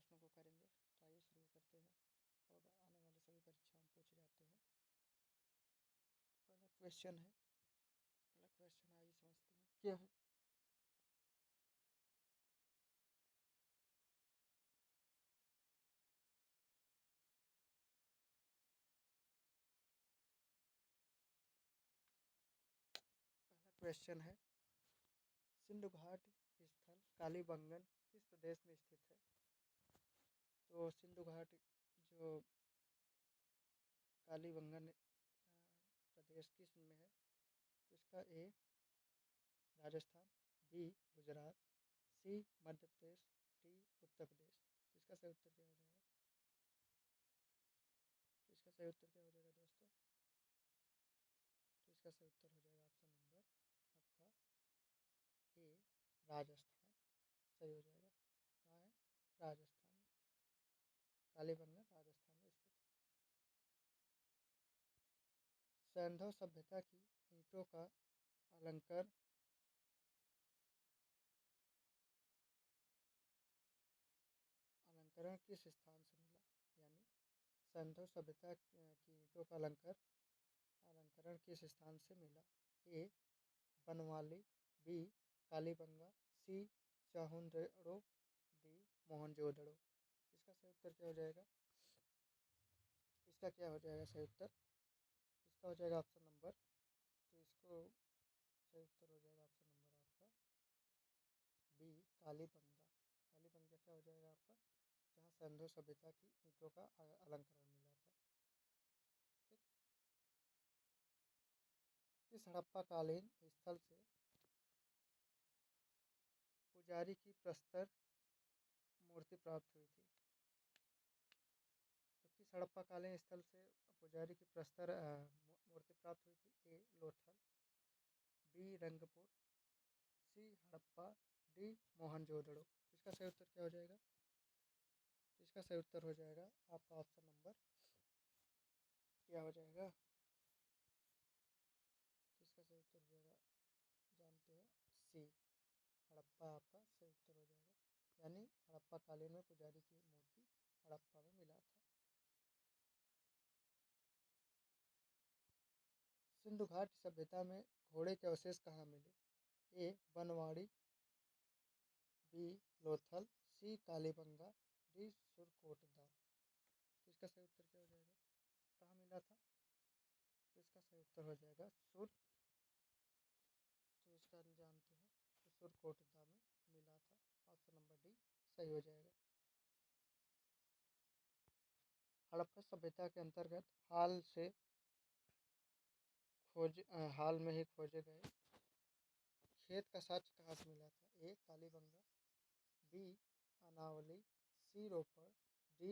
प्रश्नों को करेंगे। तो आइए शुरू करते हैं और आने वाले सभी परीक्षाओं में पूछे जाते हैं। तो पहला क्वेश्चन आइए समझते हैं क्या है। पहला क्वेश्चन है, सिंधु घाट स्थल कालीबंगन किस प्रदेश में स्थित है। तो सिंधु घाट जो कालीबंगन प्रदेश किस में है, तो इसका ए राजस्थान, बी गुजरात, सी मध्य प्रदेश, डी उत्तर प्रदेश। तो इसका सही उत्तर क्या हो जाएगा। दोस्तों। तो इसका सही उत्तर हो जाएगा ऑप्शन नंबर आपका ए राजस्थान। सही हो जाएगा। कहाँ है, राजस्थान में। कालीबंगन राजस्थान में स्थित है। सैंधव सभ्यता की ईंटों का अलंकरण किस स्थान से मिला। यानी सैंधव सभ्यता की ईंटों का अलंकरण किस स्थान से मिला। ए बनवाली, बी कालीबंगा, सी चाहुंडो, डी मोहनजोदड़ो। इसका सही उत्तर क्या हो जाएगा। सही उत्तर इसका हो जाएगा ऑप्शन नंबर। तो इसको सही उत्तर हो जाएगा ऑप्शन नंबर आपका बी कालीबंगा। कालीबंगा क्या हो जाएगा आपका, जहाँ सिंधु सभ्यता की ईंटों का अलंकरण मिला था। ठीक। किस हड़प्पाकालीन स्थल से पुजारी की प्रस्तर मूर्ति प्राप्त हुई थी। तो किस हड़प्पाकालीन स्थल से पुजारी की प्रस्तर मूर्ति प्राप्त हुई थी। ए लोथल, बी रंगपुर, सी हड़प्पा, डी मोहनजोदड़ो। इसका सही उत्तर क्या हो जाएगा। इसका सही उत्तर हो जाएगा आपका ऑप्शन नंबर क्या हो जाएगा। तो इसका सही उत्तर हो जाएगा, जानते हैं, सी हड़प्पा आपका सही उत्तर हो जाएगा। यानी हड़प्पा कालीन में पुजारी की मूर्ति हड़प्पा में मिला था। सिंधु घाटी सभ्यता में घोड़े के अवशेष कहाँ मिले। ए बनवाड़ी, बी लोथल, सी कालीबंगा, डी सुरकोटदा। तो इसका सही उत्तर क्या हो जाएगा, कहाँ मिला था। तो इसका सही उत्तर हो जाएगा तो इसका जानते हैं, तो सुरकोटदा में मिला था। ऑप्शन नंबर डी सही हो जाएगा। हड़प्पा सभ्यता के अंतर्गत हाल में ही खोजे गए खेत का साक्ष्य कहाँ से मिला था। ए कालीबंगा, बी अनावली, सी रोपड़, डी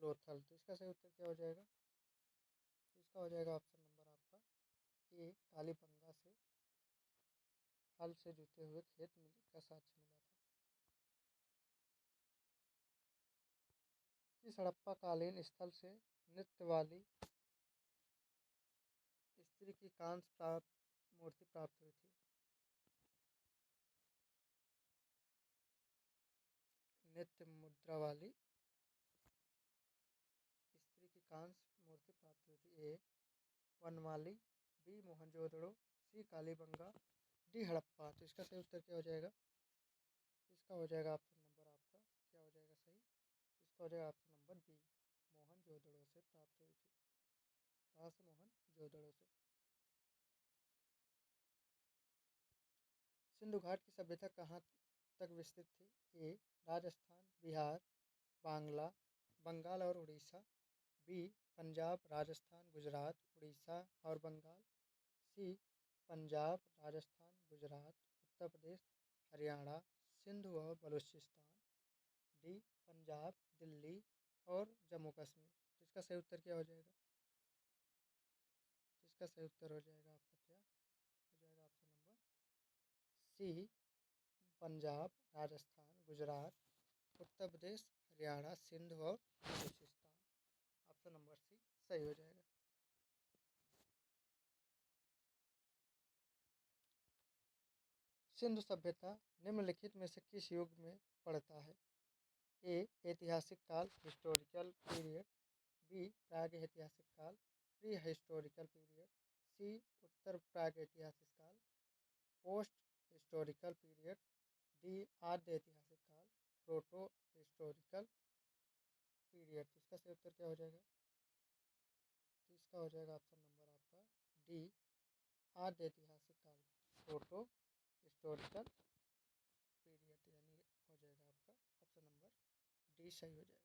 लोथल। तो इसका सही उत्तर क्या हो जाएगा। तो इसका हो जाएगा ऑप्शन नंबर आपका ए कालीबंगा से हल से जुते हुए खेत का साक्ष्य मिला था। किस हड़प्पाकालीन स्थल से नृत्य वाली स्त्री की कांस्य मूर्ति प्राप्त हुई थी। नृत्य मुद्रा वाली स्त्री की कांस्य मूर्ति प्राप्त हुई थी। ए वनमाली, बी मोहनजोदड़ो, सी कालीबंगा, डी हड़प्पा। तो इसका सही उत्तर क्या हो जाएगा। तो इसका हो जाएगा ऑप्शन नंबर आपका क्या हो जाएगा सही। इसका हो जाएगा ऑप्शन नंबर बी मोहनजोदड़ो से प्राप्त हुई थी। कहाँ से, मोहनजोदड़ो से। सिंधु घाट की सभ्यता कहाँ तक विस्तृत थी। ए राजस्थान, बिहार, बंगाल और उड़ीसा, बी पंजाब, राजस्थान, गुजरात, उड़ीसा और बंगाल, सी पंजाब, राजस्थान, गुजरात, उत्तर प्रदेश, हरियाणा, सिंधु और बलूचिस्तान, डी पंजाब, दिल्ली और जम्मू कश्मीर। तो इसका सही उत्तर क्या हो जाएगा। तो इसका सही उत्तर हो जाएगा आपका क्या हो जाएगा option number C Punjab, Rajasthan, Gujarat, Uttar Pradesh, Haryana, Sindh और बलूचिस्तान। ऑप्शन नंबर सी सही हो जाएगा। सिंधु सभ्यता निम्नलिखित में से किस युग में पड़ता है। ए ऐतिहासिक काल हिस्टोरिकल पीरियड, बी प्रागैतिहासिक काल प्री हिस्टोरिकल पीरियड, सी उत्तर प्रागैतिहासिक काल पोस्ट हिस्टोरिकल पीरियड, डी आद्य ऐतिहासिक काल प्रोटो हिस्टोरिकल पीरियड। तो इसका सही उत्तर क्या हो जाएगा? तो इसका हो जाएगा ऑप्शन नंबर आपका डी आद्य ऐतिहासिक काल प्रोटो हिस्टोरिकल पीरियड, यानी हो जाएगा आपका ऑप्शन नंबर डी सही हो जाएगा।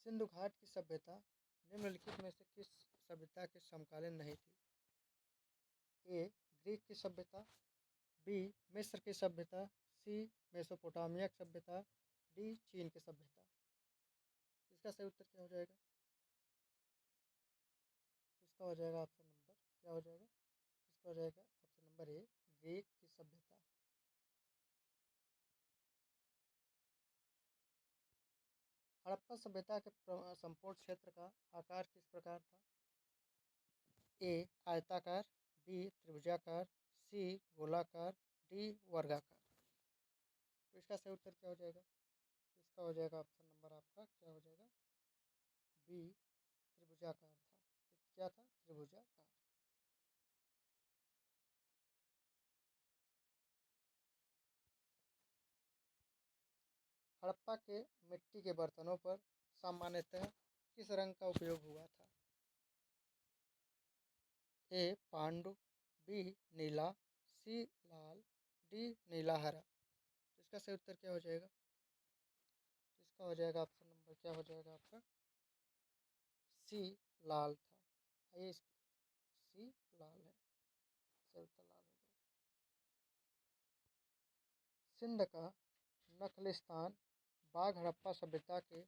सिंधु घाट की सभ्यता निम्नलिखित में से किस सभ्यता के समकालीन नहीं थी? ए ग्रीक की सभ्यता, बी मिस्र की सभ्यता, सी मेसोपोटामिया की सभ्यता, डी चीन की सभ्यता। इसका सही उत्तर क्या हो जाएगा? इसका हो जाएगा ऑप्शन नंबर क्या हो जाएगा? इसका हो जाएगा ऑप्शन नंबर ए ग्रीक की सभ्यता। हड़प्पा सभ्यता के संपूर्ण क्षेत्र का आकार किस प्रकार था? ए आयताकार, बी त्रिभुजाकार, सी गोलाकार, डी वर्गाकार। तो इसका सही उत्तर क्या हो जाएगा? इसका हो जाएगा ऑप्शन नंबर आपका क्या हो जाएगा? बी त्रिभुजाकार था। क्या था? त्रिभुजाकार। हड़प्पा के मिट्टी के बर्तनों पर सामान्यतः किस रंग का उपयोग हुआ था? ए पांडु, बी नीला, सी लाल, डी नीला हरा। तो इसका सही उत्तर क्या हो जाएगा? तो इसका हो जाएगा ऑप्शन नंबर क्या हो जाएगा आपका? सी लाल था। ये सी लाल है, सही उत्तर लाल हो जाएगा। सिंध का नखलिस्तान बाघ हड़प्पा सभ्यता के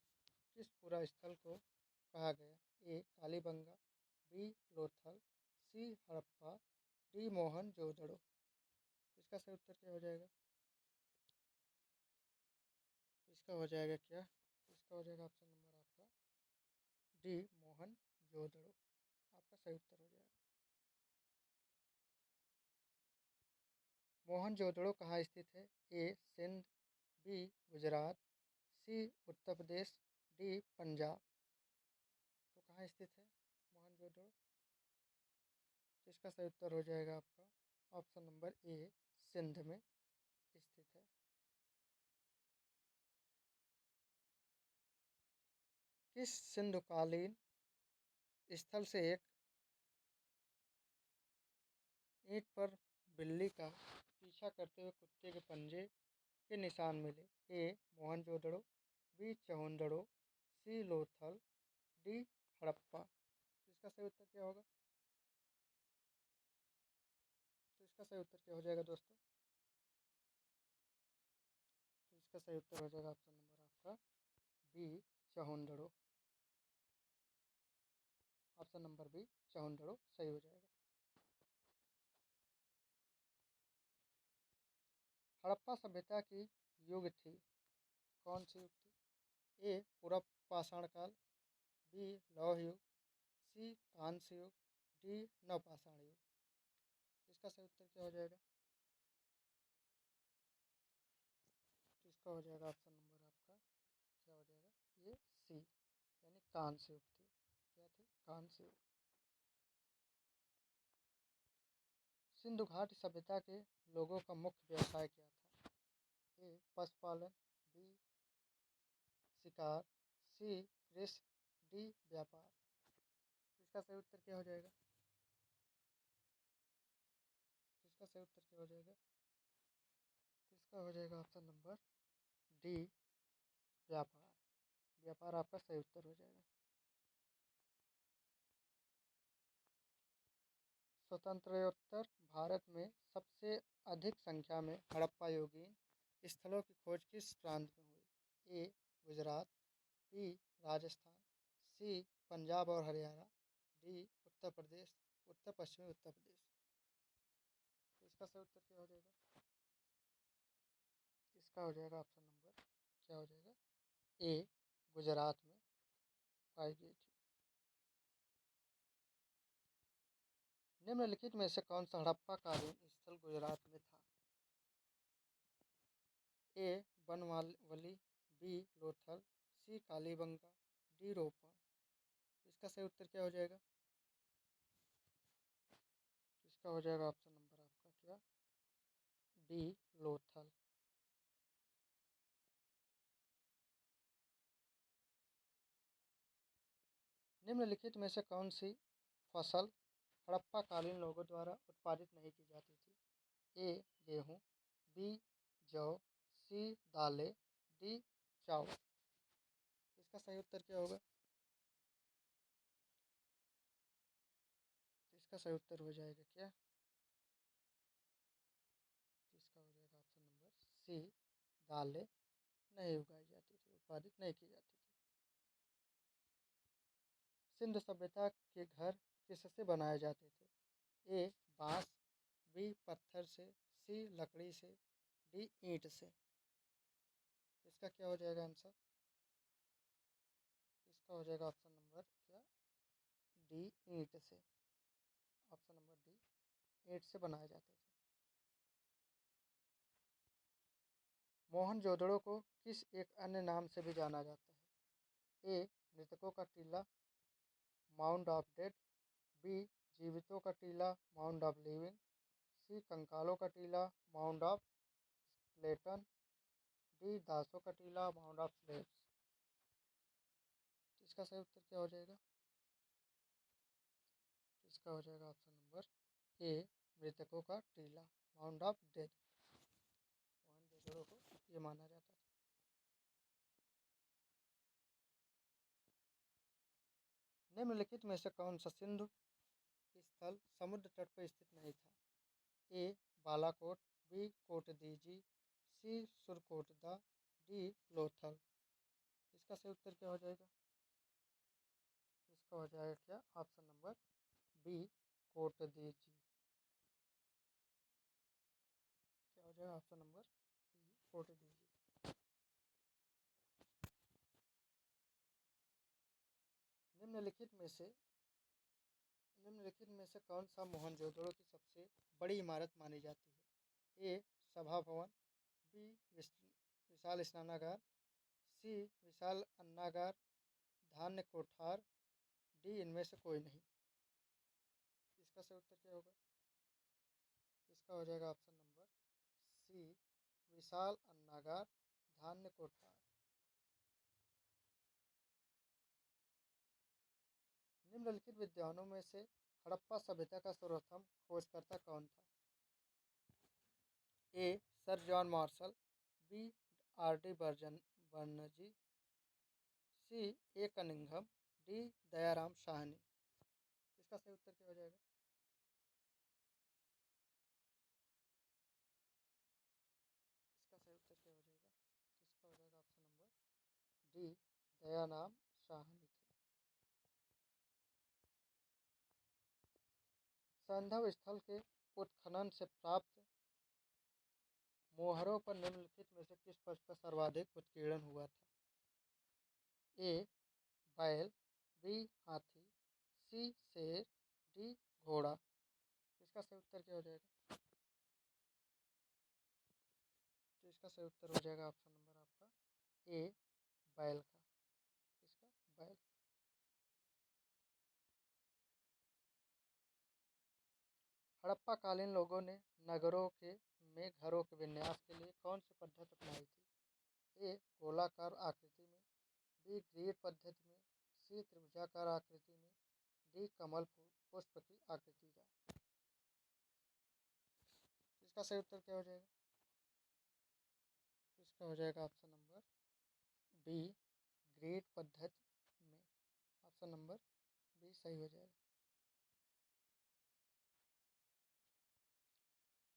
किस पूरा स्थल को कहा गया? ए कालीबंगा, बी लोथल, सी हड़प्पा, डी मोहनजोदड़ो। इसका सही उत्तर क्या हो जाएगा? इसका हो जाएगा क्या? इसका हो जाएगा ऑप्शन नंबर आपका डी मोहनजोदड़ो, आपका सही उत्तर हो जाएगा। मोहनजोदड़ो कहाँ स्थित है? ए सिंध, बी गुजरात, सी उत्तर प्रदेश, डी पंजाब। तो कहाँ स्थित है मोहनजोदड़ो? तो इसका सही उत्तर हो जाएगा आपका ऑप्शन नंबर ए सिंध में स्थित है। किस सिंधुकालीन स्थल से एक ईंट पर बिल्ली का पीछा करते हुए कुत्ते के पंजे के निशान मिले? ए मोहनजोदड़ो, बी चहुंदड़ो, सी लोथल, डी हड़प्पा। तो इसका सही उत्तर क्या होगा? तो इसका सही उत्तर क्या हो जाएगा दोस्तों? तो इसका सही उत्तर हो जाएगा ऑप्शन नंबर आपका बी चहुंदड़ो, ऑप्शन नंबर बी चहुंदड़ो सही हो जाएगा। हड़प्पा सभ्यता की युग थी, कौन सी युग थी? ए पूर्व पाषाण काल, बी लौह युग, सी कांस्य युग, डी नवपाषाण युग। इसका सही उत्तर क्या हो जाएगा? तो इसका हो जाएगा ऑप्शन नंबर आपका क्या हो जाएगा? ये सी, यानी कांस्य युग थी। क्या थी? कांस्य युग। सिंधु घाटी सभ्यता के लोगों का मुख्य व्यवसाय क्या था? ए पशुपालन, बी शिकार, सी कृषि, डी व्यापार। तो इसका सही उत्तर क्या हो जाएगा? तो इसका सही उत्तर क्या हो जाएगा? तो इसका हो जाएगा ऑप्शन नंबर डी व्यापार। व्यापार आपका सही उत्तर हो जाएगा। स्वतंत्रोत्तर भारत में सबसे अधिक संख्या में हड़प्पा युगीन स्थलों की खोज किस प्रांत में हुई? ए गुजरात, बी राजस्थान, सी पंजाब और हरियाणा, डी उत्तर प्रदेश, उत्तर पश्चिमी उत्तर प्रदेश। तो इसका सही उत्तर क्या हो जाएगा? इसका हो जाएगा ऑप्शन नंबर क्या हो जाएगा? ए गुजरात में पाई गई थी। निम्नलिखित में से कौन सा हड़प्पा कालीन स्थल गुजरात में था? ए बनवाली, बी लोथल, सी कालीबंगा, डी रोपड़। इसका सही उत्तर क्या हो जाएगा? इसका हो जाएगा ऑप्शन नंबर आपका क्या, बी लोथल। निम्नलिखित में से कौन सी फसल हड़प्पा कालीन लोगों द्वारा उत्पादित नहीं की जाती थी? ए गेहूँ, बी जौ, सी दालें, डी चावल। इसका सही उत्तर क्या होगा? इसका सही उत्तर हो जाएगा क्या, इसका हो जाएगा ऑप्शन नंबर सी, दालें नहीं उगाई जाती थी, उत्पादित नहीं की जाती थी। सिंधु सभ्यता के घर किससे बनाए जाते थे? ए बांस, बी पत्थर से, सी लकड़ी से, डी ईंट से। इसका क्या हो जाएगा आंसर? इसका हो जाएगा ऑप्शन नंबर क्या, डी ईंट से। ऑप्शन नंबर डी, ईंट से बनाए जाते थे। मोहनजोदड़ो को किस एक अन्य नाम से भी जाना जाता है? ए मृतकों का टीला, माउंड ऑफ डेड, बी जीवितों का टीला, माउंड ऑफ लिविंग, सी कंकालों का टीला, माउंड ऑफ स्केलेटन, डी दासों का टीला, माउंड ऑफ स्लेव्स। इसका सही उत्तर क्या हो जाएगा? इसका हो जाएगा ऑप्शन नंबर ए मृतकों का टीला, माउंड ऑफ डेड। मोहनजोदड़ो को ये माना जाता था। निम्नलिखित में से कौन सा सिंधु स्थल समुद्र तट पर स्थित नहीं था? ए बालाकोट, बी कोटदीजी, सी सुरकोटदा, डी लोथल। इसका सही उत्तर क्या हो जाएगा? इसका हो जाएगा क्या, ऑप्शन नंबर बी कोटदीजी। क्या हो जाएगा ऑप्शन नंबर बी कोटदीजी। निम्नलिखित में से निम्नलिखित में से कौन सा मोहनजोदड़ो की सबसे बड़ी इमारत मानी जाती है? ए सभा भवन, बी विशाल स्नानागार, सी विशाल अन्नागार, धान्य कोठार, डी इनमें से कोई नहीं। इसका सही उत्तर क्या होगा? इसका हो जाएगा ऑप्शन नंबर सी विशाल अन्नागार, धान्य कोठार। निम्नलिखित विद्वानों में से हड़प्पा सभ्यता का सर्वप्रथम खोजकर्ता कौन था? A sir John Marshall, B R D Banerji, C A Cunningham, D Dayaram Sahni. इसका सही उत्तर क्या हो जाएगा? इसका सही उत्तर क्या हो जाएगा? इसका हो जाएगा option number D Dayaram Sahni थे। सैंधव स्थल के उत्खनन से प्राप्त मोहरों पर निम्नलिखित में से किस पशु का सर्वाधिक उत्कीर्णन हुआ था? ए बैल, बी हाथी, सी शेर, डी घोड़ा। इसका सही उत्तर क्या हो जाएगा? तो इसका सही उत्तर हो जाएगा ऑप्शन नंबर आपका ए बैल का। इसका बैल। हड़प्पा कालीन लोगों ने नगरों के में घरों के विन्यास के लिए कौन सी पद्धति अपनाई थी? ए गोलाकार आकृति में, बी ग्रिड पद्धति में, सी त्रिभुजाकार आकृति में, डी कमल पुष्प की आकृति का। इसका सही उत्तर क्या हो जाएगा? इसका हो जाएगा ऑप्शन नंबर बी ग्रिड पद्धति में। ऑप्शन नंबर बी सही हो जाएगा।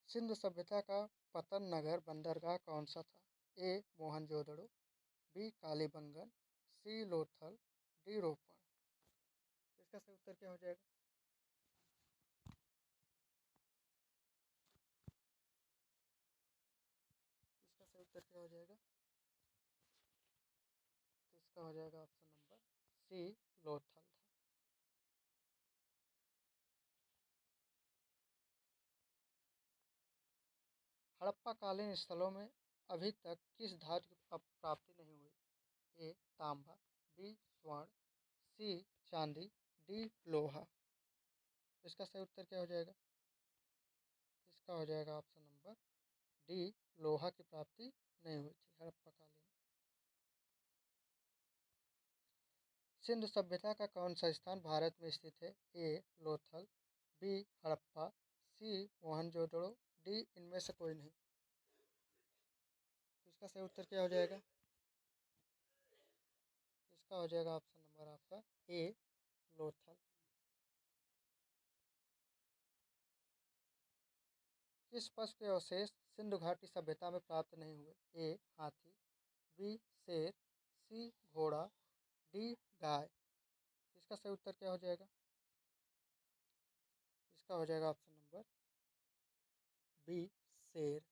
सिंधु सभ्यता का पतन नगर बंदरगाह कौन सा था? ए मोहनजोदड़ो, बी कालीबंगन, सी लोथल, डी रोपड़। इसका सही उत्तर क्या हो जाएगा? इसका सही उत्तर क्या हो जाएगा? तो इसका हो जाएगा ऑप्शन नंबर सी लोथल था। हड़प्पाकालीन स्थलों में अभी तक किस धातु की प्राप्ति नहीं हुई? ए तांबा, बी स्वर्ण, सी चांदी, डी लोहा। तो इसका सही उत्तर क्या हो जाएगा? इसका हो जाएगा ऑप्शन नंबर डी, लोहा की प्राप्ति नहीं हुई थी हड़प्पाकालीन। सिंधु सभ्यता का कौन सा स्थान भारत में स्थित है? ए लोथल, बी हड़प्पा, सी मोहनजोदड़ो, डी इनमें से कोई नहीं। तो इसका सही उत्तर क्या हो जाएगा? इसका हो जाएगा ऑप्शन नंबर आपका ए लोथल। किस पशु के अवशेष सिंधु घाटी सभ्यता में प्राप्त नहीं हुए? ए हाथी, बी शेर, सी घोड़ा, डी गाय। इसका सही उत्तर क्या हो जाएगा? इसका हो जाएगा ऑप्शन नंबर बी शेर।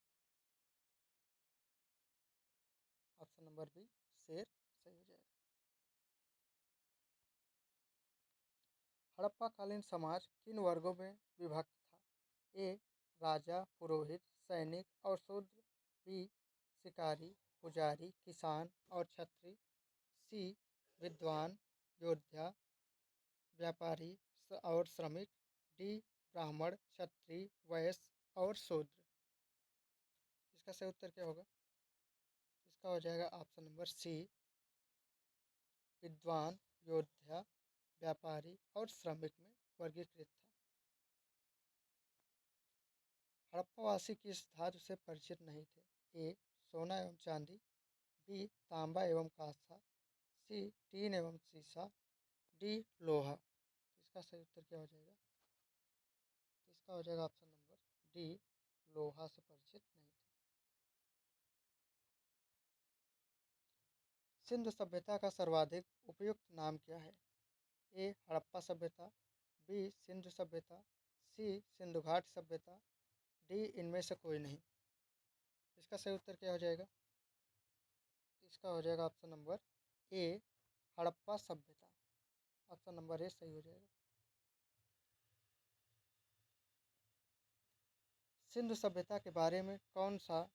ऑप्शन नंबर बी शेर सही हो जाएगा। हड़प्पाकालीन समाज किन वर्गों में विभक्त था? ए राजा, पुरोहित, सैनिक और शूद्र, बी शिकारी, पुजारी, किसान और क्षत्रिय, सी विद्वान, योद्धा, व्यापारी और श्रमिक, डी ब्राह्मण, क्षत्रिय, वैश्य और शूद्र। इसका सही उत्तर क्या होगा? इसका हो जाएगा ऑप्शन नंबर सी विद्वान, योद्धा, व्यापारी और श्रमिक में वर्गीकृत था। हड़प्पावासी किस धातु से परिचित नहीं थे? ए सोना एवं चांदी, बी तांबा एवं कांसा, सी टीन एवं सीसा, डी लोहा। इसका सही उत्तर क्या हो जाएगा? इसका हो जाएगा ऑप्शन नंबर डी, लोहा से परिचित नहीं थे। सिंधु सभ्यता का सर्वाधिक उपयुक्त नाम क्या है? ए हड़प्पा सभ्यता, बी सिंधु सभ्यता, सी सिंधु घाट सभ्यता, डी इनमें से कोई नहीं। इसका सही उत्तर क्या हो जाएगा? इसका हो जाएगा ऑप्शन नंबर ए हड़प्पा सभ्यता। ऑप्शन नंबर ए सही हो जाएगा। सिंधु सभ्यता के बारे में कौन सा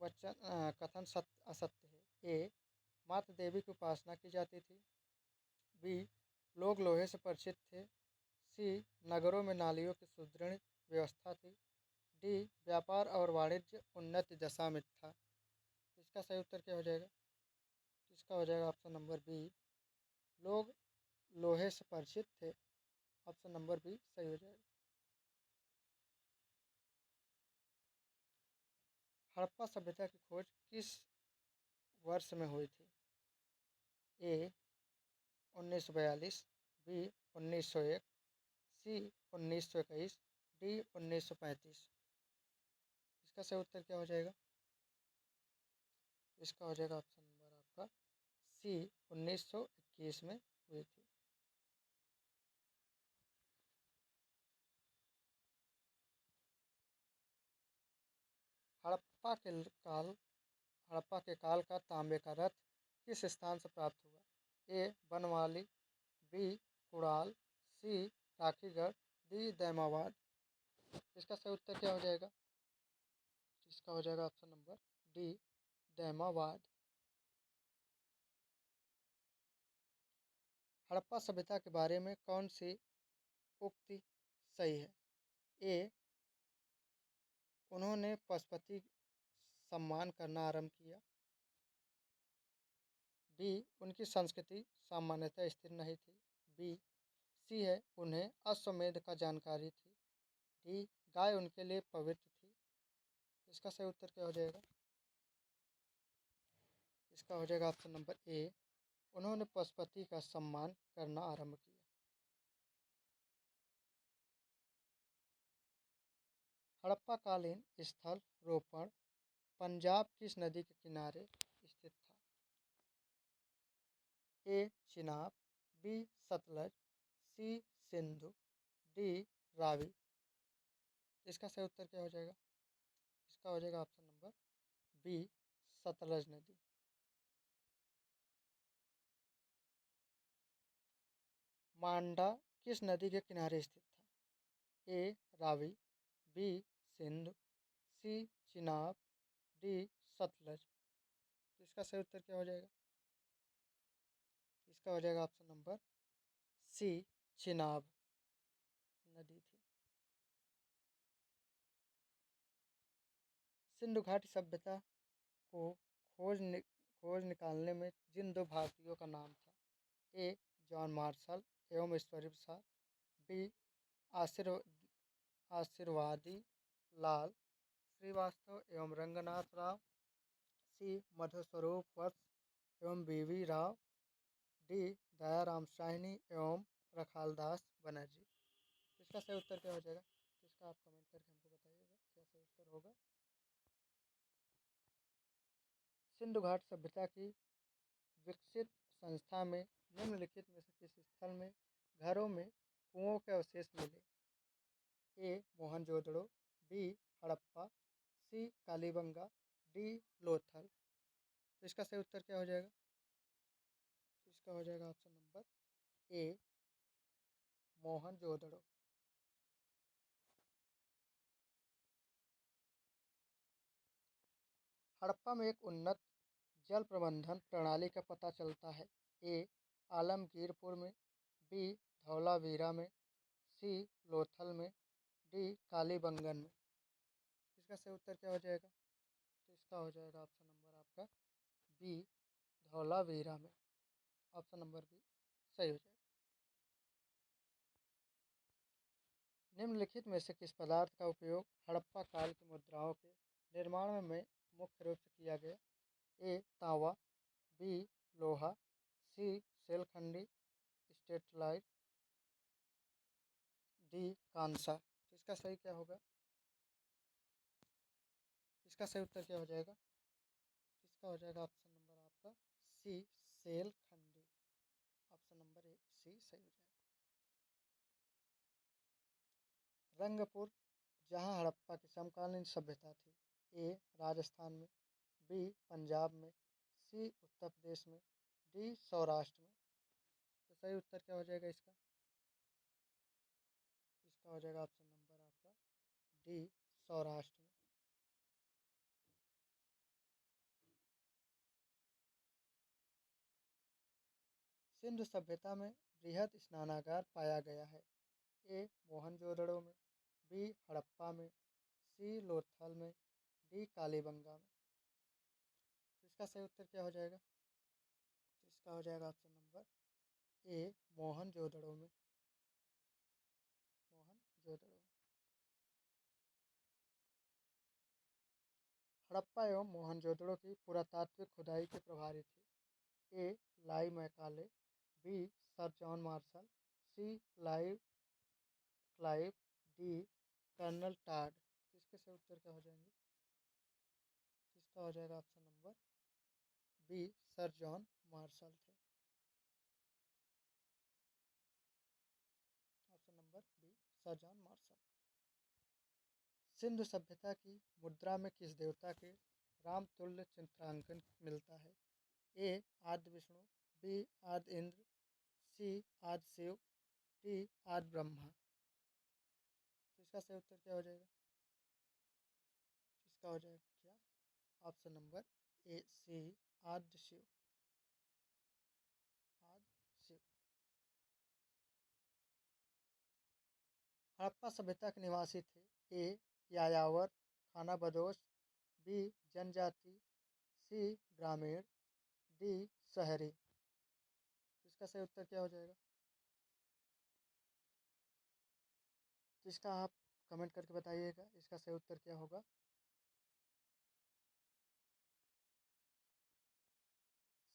कथन सत्य असत्य है? ए मात्र देवी की उपासना की जाती थी, बी लोग लोहे से परिचित थे, सी नगरों में नालियों की सुदृढ़ व्यवस्था थी, डी व्यापार और वाणिज्य उन्नत दशा में था। इसका सही उत्तर क्या हो जाएगा? इसका हो जाएगा ऑप्शन नंबर बी, लोग लोहे से परिचित थे। ऑप्शन नंबर बी सही हो जाएगा। हड़प्पा सभ्यता की खोज किस वर्ष में हुई थी? ए 1942, बी 1901, सी 1921, डी 1935। इसका सही उत्तर क्या हो जाएगा? इसका हो जाएगा ऑप्शन नंबर आपका सी 1921 में हुई थी। हड़प्पा के काल हड़प्पा के काल का तांबे का रथ किस स्थान से प्राप्त हुआ? ए बनवाली, बी कुड़ाल, सी राखीगढ़, डी दैमाबाद। इसका सही उत्तर क्या हो जाएगा? इसका हो जाएगा option number D Daimabad. Harappa सभ्यता के बारे में कौन सी उक्ति सही है? ए उन्होंने पशुपति सम्मान करना आरंभ किया, बी उनकी संस्कृति सामान्यतः स्थिर नहीं थी, बी सी है उन्हें अश्वमेध का जानकारी थी, डी गाय उनके लिए पवित्र थी। इसका सही उत्तर क्या हो जाएगा? इसका हो जाएगा ऑप्शन नंबर ए, उन्होंने पशुपति का सम्मान करना आरंभ किया। हड़प्पाकालीन स्थल रोपण पंजाब किस नदी के किनारे स्थित था? ए चिनाब, बी सतलज, सी सिंधु, डी रावी। इसका सही उत्तर क्या हो जाएगा? इसका हो जाएगा ऑप्शन नंबर बी सतलज नदी। मांडा किस नदी के किनारे स्थित था? ए रावी, बी सिंधु, सी चिनाब, डी सतलज। तो इसका सही उत्तर क्या हो जाएगा? इसका हो जाएगा ऑप्शन नंबर सी चिनाब नदी थी। सिंधु घाटी सभ्यता को खोज निकालने में जिन दो भारतीयों का नाम था, ए जॉन मार्शल एवं ईश्वरी प्रसाद, बी आशीर्व आशीर्वादी लाल श्रीवास्तव एवं रंगनाथ राव, सी मधुस्वरूप वत्स एवं बीवी राव, डी दयाराम साहनी एवं रखालदास बनर्जी। इसका सही उत्तर क्या हो जाएगा? इसका आप कमेंट करके हमको बताइएगा क्या सही उत्तर होगा। सिंधु घाट सभ्यता की विकसित संस्था में निम्नलिखित में से किस स्थल में घरों में कुओं के अवशेष मिले? ए मोहनजोदड़ो, बी हड़प्पा, सी कालीबंगा, डी लोथल। तो इसका सही उत्तर क्या हो जाएगा? इसका हो जाएगा option number A Mohenjodaro. Harappa में एक उन्नत जल प्रबंधन प्रणाली का पता चलता है। ए आलमगीरपुर में, बी धौलावीरा में, सी लोथल में, डी कालीबंगन में। इसका सही उत्तर क्या हो जाएगा? तो इसका हो जाएगा ऑप्शन नंबर आपका बी धौलावीरा में। ऑप्शन नंबर बी सही हो जाएगा। निम्नलिखित में से किस पदार्थ का उपयोग हड़प्पा काल की मुद्राओं के निर्माण में मुख्य रूप से किया गया? ए तांबा, बी लोहा, सी सेलखंडी स्टेटलाइट, डी कांसा। तो इसका सही क्या होगा? इसका सही उत्तर क्या हो जाएगा? इसका हो जाएगा ऑप्शन नंबर आपका सी सेलखंडी। ऑप्शन नंबर ए सी सही हो जाएगा। रंगपुर जहां हड़प्पा की समकालीन सभ्यता थी, ए राजस्थान में, बी पंजाब में, सी उत्तर प्रदेश में, डी सौराष्ट्र में। तो सही उत्तर क्या हो जाएगा इसका? इसका हो जाएगा ऑप्शन नंबर आपका डी सौराष्ट्र में। सिंधु सभ्यता में बृहद स्नानागार पाया गया है। ए मोहनजोदड़ो में, बी हड़प्पा में, सी लोथल में, डी कालीबंगा में। इसका सही उत्तर क्या हो जाएगा? इसका हो जाएगा ऑप्शन नंबर ए मोहनजोदड़ो में। मोहनजोदड़ो में। हड़प्पा एवं मोहनजोदड़ो की पुरातात्विक खुदाई के प्रभारी थे। ए लाई Macaulay, B sir John Marshall, C लाइव क्लाइव, डी कर्नल टाड। तो इसके सही उत्तर क्या हो जाएंगे? इसका हो जाएगा option number B sir John Marshall थे। Option number B sir John Marshall. Sindhu सभ्यता की मुद्रा में किस देवता के रामतुल्य चित्रांकन मिलता है? ए आदि विष्णु, बी आदि इंद्र, सी आदि शिव, डी आदि ब्रह्मा। तो इसका सही उत्तर क्या हो जाएगा? इसका हो जाएगा क्या? ऑप्शन नंबर ए सी आदि शिव। आदि शिव। हड़प्पा सभ्यता के निवासी थे। ए यायावर, खाना बदोश, बी जनजाति, सी ग्रामीण, डी शहरी। तो इसका सही उत्तर क्या हो जाएगा? तो इसका आप कमेंट करके बताइएगा इसका सही उत्तर क्या होगा।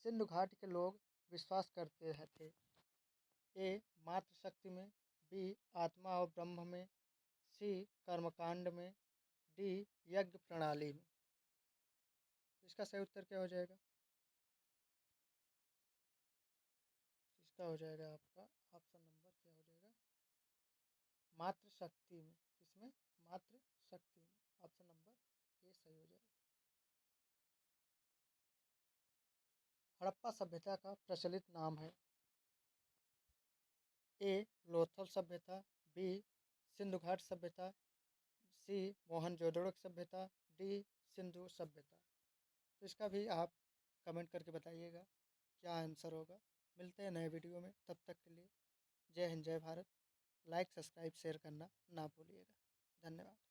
सिंधु घाटी के लोग विश्वास करते थे। ए मातृशक्ति में, बी आत्मा और ब्रह्म में, सी कर्मकांड में, डी यज्ञ प्रणाली में। इसका सही उत्तर क्या हो जाएगा? इसका हो जाएगा आपका ऑप्शन नंबर क्या हो जाएगा? मातृशक्ति में। किसमें? मातृशक्ति में। ऑप्शन नंबर ए सही हो जाएगा। हड़प्पा सभ्यता का प्रचलित नाम है। ए लोथल सभ्यता, बी सिंधु घाट सभ्यता, सी मोहनजोदड़ो की सभ्यता, डी सिंधु सभ्यता। तो इसका भी आप कमेंट करके बताइएगा क्या आंसर होगा। मिलते हैं नए वीडियो में, तब तक के लिए जय हिंद जय भारत। लाइक सब्सक्राइब शेयर करना ना भूलिएगा। धन्यवाद।